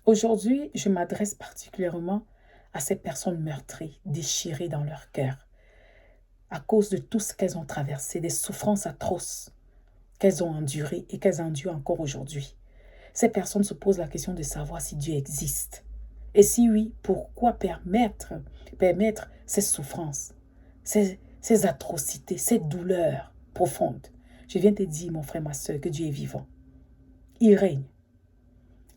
Aujourd'hui, je m'adresse particulièrement à ces personnes meurtries, déchirées dans leur cœur, à cause de tout ce qu'elles ont traversé, des souffrances atroces qu'elles ont endurées et qu'elles endurent encore aujourd'hui. Ces personnes se posent la question de savoir si Dieu existe. Et si oui, pourquoi permettre ces souffrances, ces atrocités, ces douleurs profondes. Je viens te dire, mon frère, ma soeur, que Dieu est vivant. Il règne.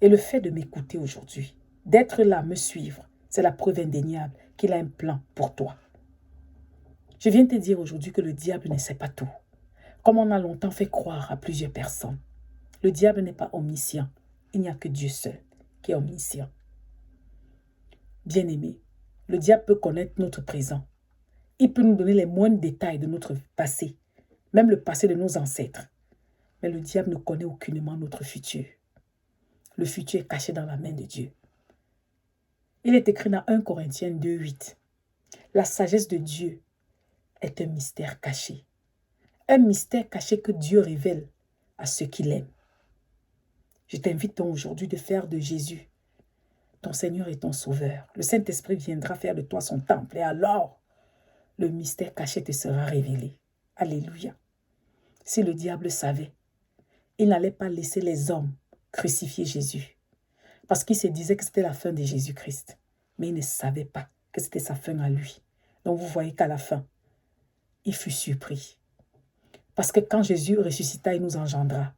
Et le fait de m'écouter aujourd'hui, d'être là, me suivre, c'est la preuve indéniable qu'il a un plan pour toi. Je viens te dire aujourd'hui que le diable ne sait pas tout. Comme on a longtemps fait croire à plusieurs personnes. Le diable n'est pas omniscient. Il n'y a que Dieu seul qui est omniscient. Bien-aimé, le diable peut connaître notre présent. Il peut nous donner les moindres détails de notre passé, même le passé de nos ancêtres. Mais le diable ne connaît aucunement notre futur. Le futur est caché dans la main de Dieu. Il est écrit dans 1 Corinthiens 2:8. La sagesse de Dieu est un mystère caché. Un mystère caché que Dieu révèle à ceux qu'il aime. Je t'invite donc aujourd'hui de faire de Jésus ton Seigneur et ton Sauveur. Le Saint-Esprit viendra faire de toi son temple et alors le mystère caché te sera révélé. Alléluia. Si le diable savait, il n'allait pas laisser les hommes crucifier Jésus parce qu'il se disait que c'était la fin de Jésus-Christ. Mais il ne savait pas que c'était sa fin à lui. Donc vous voyez qu'à la fin, il fut surpris. Parce que quand Jésus ressuscita, il nous engendra.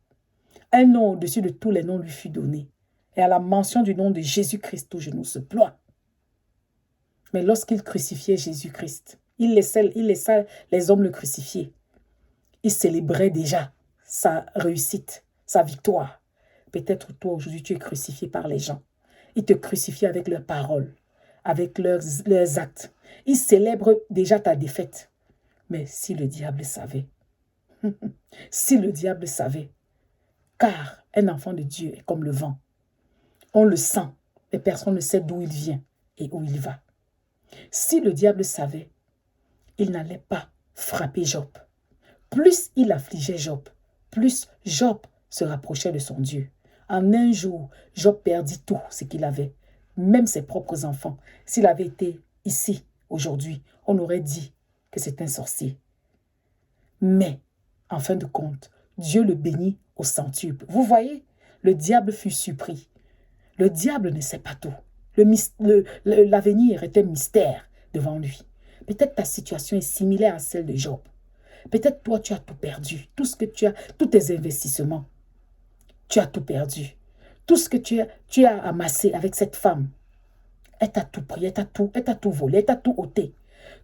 Un nom au-dessus de tous les noms lui fut donné. Et à la mention du nom de Jésus-Christ, tout genou se ploie. Mais lorsqu'il crucifiait Jésus-Christ, il laissa les hommes le crucifier. Il célébrait déjà sa réussite, sa victoire. Peut-être toi aujourd'hui tu es crucifié par les gens. Ils te crucifient avec leurs paroles, avec leurs actes. Ils célèbrent déjà ta défaite. Mais si le diable savait, si le diable savait, car un enfant de Dieu est comme le vent. On le sent, mais personne ne sait d'où il vient et où il va. Si le diable savait, il n'allait pas frapper Job. Plus il affligeait Job, plus Job se rapprochait de son Dieu. En un jour, Job perdit tout ce qu'il avait, même ses propres enfants. S'il avait été ici aujourd'hui, on aurait dit que c'est un sorcier. Mais, en fin de compte, Dieu le bénit au centuple. Vous voyez, le diable fut surpris. Le diable ne sait pas tout. L'avenir est un mystère devant lui. Peut-être ta situation est similaire à celle de Job. Peut-être toi, tu as tout perdu. Tout ce que tu as, tous tes investissements, tu as tout perdu. Tout ce que tu as amassé avec cette femme, elle t'a tout pris, elle t'a tout volé, elle t'a tout ôté.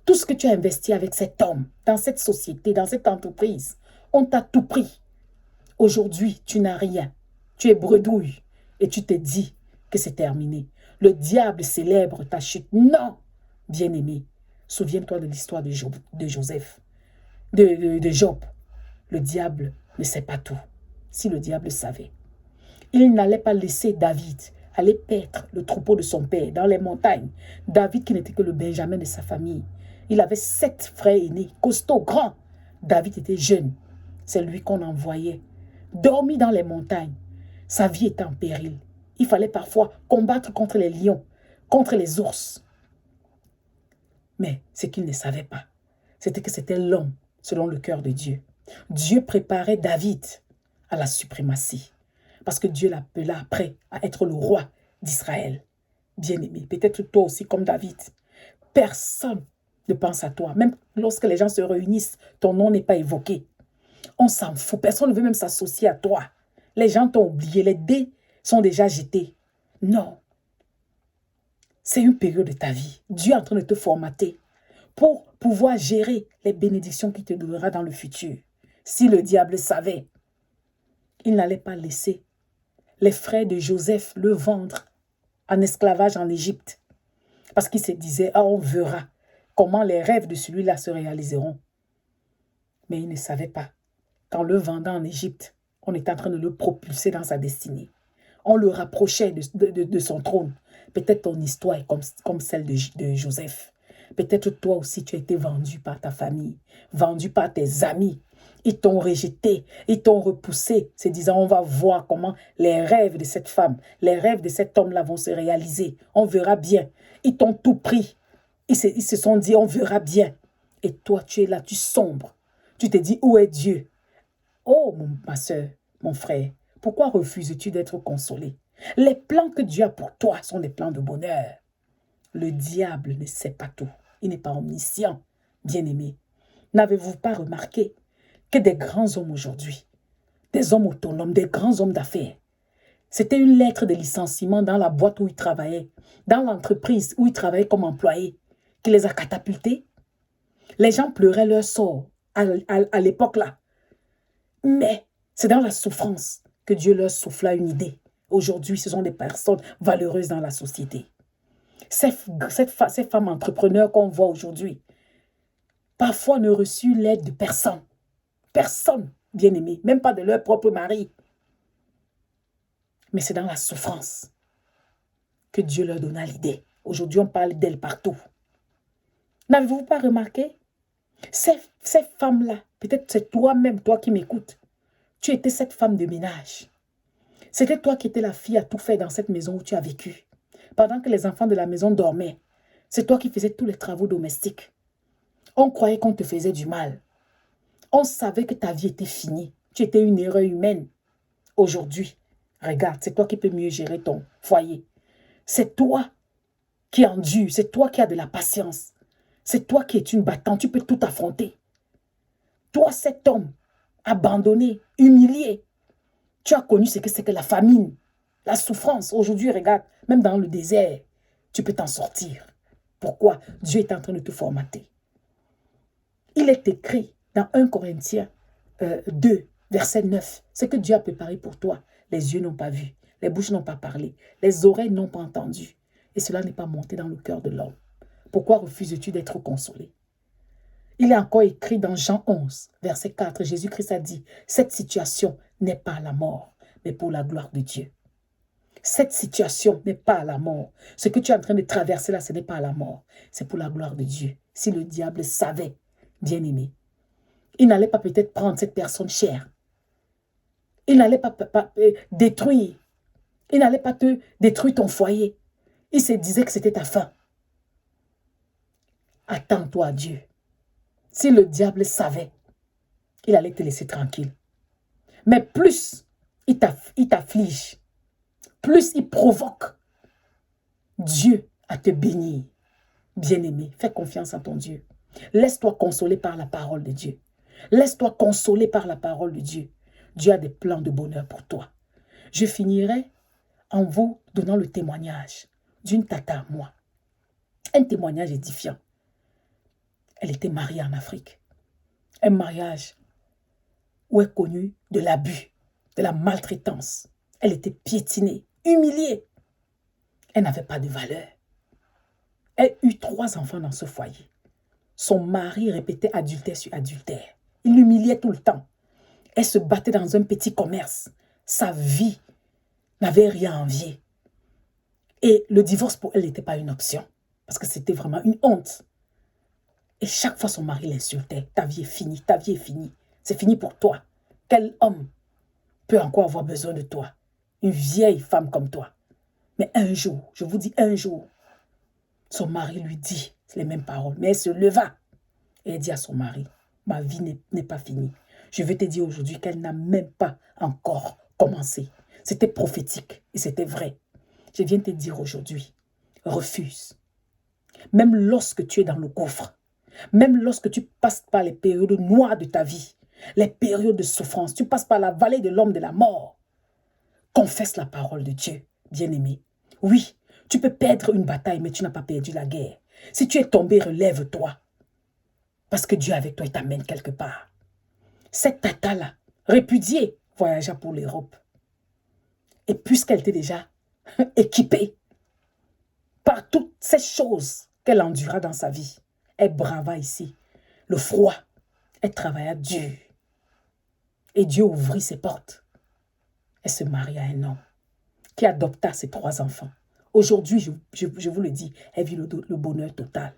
Tout ce que tu as investi avec cet homme, dans cette société, dans cette entreprise, on t'a tout pris. Aujourd'hui, tu n'as rien. Tu es bredouille et tu te dis que c'est terminé. Le diable célèbre ta chute. Non, bien-aimé, souviens-toi de l'histoire de Job. Le diable ne sait pas tout. Si le diable savait, il n'allait pas laisser David aller paître le troupeau de son père dans les montagnes. David qui n'était que le Benjamin de sa famille. Il avait 7 frères aînés, costauds, grands. David était jeune. C'est lui qu'on envoyait. Dormi dans les montagnes. Sa vie était en péril. Il fallait parfois combattre contre les lions, contre les ours. Mais ce qu'il ne savait pas, c'était que c'était l'homme selon le cœur de Dieu. Dieu préparait David à la suprématie. Parce que Dieu l'appela après à être le roi d'Israël. Bien-aimé, peut-être toi aussi comme David. Personne ne pense à toi. Même lorsque les gens se réunissent, ton nom n'est pas évoqué. On s'en fout. Personne ne veut même s'associer à toi. Les gens t'ont oublié. Les dés sont déjà jetés. Non. C'est une période de ta vie. Dieu est en train de te formater pour pouvoir gérer les bénédictions qu'il te donnera dans le futur. Si le diable savait, il n'allait pas laisser les frères de Joseph le vendre en esclavage en Égypte. Parce qu'il se disait, ah, on verra comment les rêves de celui-là se réaliseront. Mais il ne savait pas qu'en le vendant en Égypte, on était en train de le propulser dans sa destinée. On le rapprochait de son trône. Peut-être ton histoire est comme celle de Joseph. Peut-être toi aussi, tu as été vendu par ta famille, vendu par tes amis. Ils t'ont rejeté, ils t'ont repoussé, se disant, on va voir comment les rêves de cette femme, les rêves de cet homme-là vont se réaliser. On verra bien. Ils t'ont tout pris. Ils se sont dit, on verra bien. Et toi, tu es là, tu sombres. Tu te dis, où est Dieu? Oh, ma soeur, mon frère, pourquoi refuses-tu d'être consolé? Les plans que Dieu a pour toi sont des plans de bonheur. Le diable ne sait pas tout. Il n'est pas omniscient, bien-aimé. N'avez-vous pas remarqué que des grands hommes aujourd'hui, des hommes autonomes, des grands hommes d'affaires, c'était une lettre de licenciement dans la boîte où ils travaillaient, dans l'entreprise où ils travaillaient comme employés, qui les a catapultés? Les gens pleuraient leur sort à l'époque-là. Mais c'est dans la souffrance que Dieu leur souffla une idée. Aujourd'hui, ce sont des personnes valeureuses dans la société. Ces femmes entrepreneurs qu'on voit aujourd'hui, parfois ne reçurent l'aide de personne. Personne, bien-aimé, même pas de leur propre mari. Mais c'est dans la souffrance que Dieu leur donna l'idée. Aujourd'hui, on parle d'elles partout. N'avez-vous pas remarqué? Ces femmes-là, peut-être c'est toi-même, toi qui m'écoutes. Tu étais cette femme de ménage. C'était toi qui étais la fille à tout faire dans cette maison où tu as vécu. Pendant que les enfants de la maison dormaient, c'est toi qui faisais tous les travaux domestiques. On croyait qu'on te faisait du mal. On savait que ta vie était finie. Tu étais une erreur humaine. Aujourd'hui, regarde, c'est toi qui peux mieux gérer ton foyer. C'est toi qui endure, c'est toi qui as de la patience. C'est toi qui es une battante, tu peux tout affronter. Toi, cet homme, abandonné, humilié, tu as connu ce que c'est que la famine, la souffrance. Aujourd'hui, regarde, même dans le désert, tu peux t'en sortir. Pourquoi? Dieu est en train de te formater. Il est écrit dans 1 Corinthiens 2, verset 9, ce que Dieu a préparé pour toi, les yeux n'ont pas vu, les bouches n'ont pas parlé, les oreilles n'ont pas entendu, et cela n'est pas monté dans le cœur de l'homme. Pourquoi refuses-tu d'être consolé? Il est encore écrit dans Jean 11, verset 4, Jésus-Christ a dit, cette situation n'est pas la mort, mais pour la gloire de Dieu. Cette situation n'est pas la mort. Ce que tu es en train de traverser là, ce n'est pas la mort. C'est pour la gloire de Dieu. Si le diable savait, bien-aimé, il n'allait pas peut-être prendre cette personne chère. Il n'allait pas détruire. Il n'allait pas te détruire ton foyer. Il se disait que c'était ta fin. Attends-toi à Dieu. Si le diable savait, il allait te laisser tranquille. Mais plus il t'afflige, plus il provoque Dieu à te bénir. Bien-aimé, fais confiance en ton Dieu. Laisse-toi consoler par la parole de Dieu. Laisse-toi consoler par la parole de Dieu. Dieu a des plans de bonheur pour toi. Je finirai en vous donnant le témoignage d'une tata à moi. Un témoignage édifiant. Elle était mariée en Afrique. Un mariage où est connu de l'abus, de la maltraitance. Elle était piétinée, humiliée. Elle n'avait pas de valeur. Elle eut 3 enfants dans ce foyer. Son mari répétait adultère sur adultère. Il l'humiliait tout le temps. Elle se battait dans un petit commerce. Sa vie n'avait rien à envier. Et le divorce pour elle n'était pas une option. Parce que c'était vraiment une honte. Et chaque fois son mari l'insultait. Ta vie est finie, ta vie est finie. C'est fini pour toi. Quel homme peut encore avoir besoin de toi? Une vieille femme comme toi. Mais un jour, je vous dis un jour, son mari lui dit les mêmes paroles. Mais elle se leva et elle dit à son mari, ma vie n'est pas finie. Je veux te dire aujourd'hui qu'elle n'a même pas encore commencé. C'était prophétique et c'était vrai. Je viens te dire aujourd'hui, refuse. Même lorsque tu es dans le gouffre, même lorsque tu passes par les périodes noires de ta vie, les périodes de souffrance, tu passes par la vallée de l'homme de la mort, confesse la parole de Dieu, bien-aimé. Oui, tu peux perdre une bataille, mais tu n'as pas perdu la guerre. Si tu es tombé, relève-toi. Parce que Dieu avec toi, il t'amène quelque part. Cette tata-là, répudiée, voyagea pour l'Europe. Et puisqu'elle était déjà équipée par toutes ces choses qu'elle endura dans sa vie, elle brava ici le froid. Elle travailla dur. Et Dieu ouvrit ses portes. Elle se maria à un homme qui adopta ses 3 enfants. Aujourd'hui, je vous le dis, elle vit le bonheur total.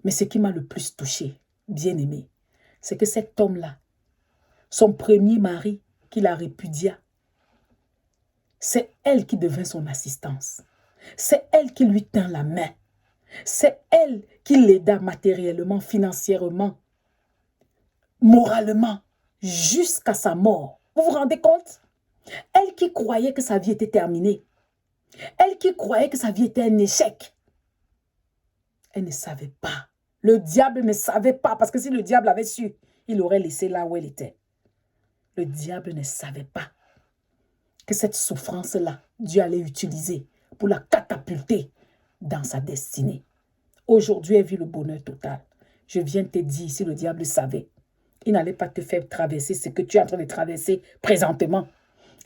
Mais ce qui m'a le plus touché, bien aimé, c'est que cet homme-là son premier mari qui la répudia. C'est elle qui devint son assistance. C'est elle qui lui tint la main. C'est elle qui l'aida matériellement, financièrement, moralement, jusqu'à sa mort. Vous vous rendez compte? Elle qui croyait que sa vie était terminée. Elle qui croyait que sa vie était un échec. Elle ne savait pas. Le diable ne savait pas, parce que si le diable avait su, il l'aurait laissé là où elle était. Le diable ne savait pas que cette souffrance-là, Dieu allait utiliser pour la catapulter dans sa destinée. Aujourd'hui, elle vit le bonheur total. Je viens te dire, si le diable savait, il n'allait pas te faire traverser ce que tu es en train de traverser présentement.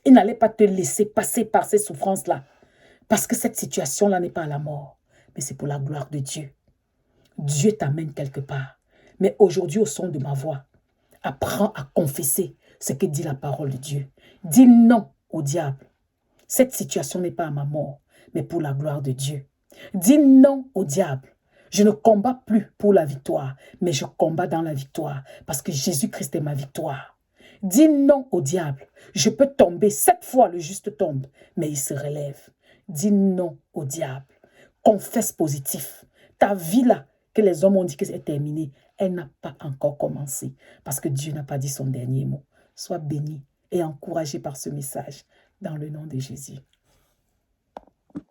Il n'allait pas te laisser passer par ces souffrances-là. Parce que cette situation-là n'est pas la mort, mais c'est pour la gloire de Dieu. Dieu t'amène quelque part. Mais aujourd'hui, au son de ma voix, apprends à confesser ce que dit la parole de Dieu. Dis non au diable. Cette situation n'est pas à ma mort, mais pour la gloire de Dieu. Dis non au diable. Je ne combats plus pour la victoire, mais je combats dans la victoire, parce que Jésus-Christ est ma victoire. Dis non au diable. Je peux tomber 7 fois, le juste tombe, mais il se relève. Dis non au diable. Confesse positif. Ta vie là, que les hommes ont dit que c'est terminé, elle n'a pas encore commencé, parce que Dieu n'a pas dit son dernier mot. Sois béni et encouragé par ce message, dans le nom de Jésus.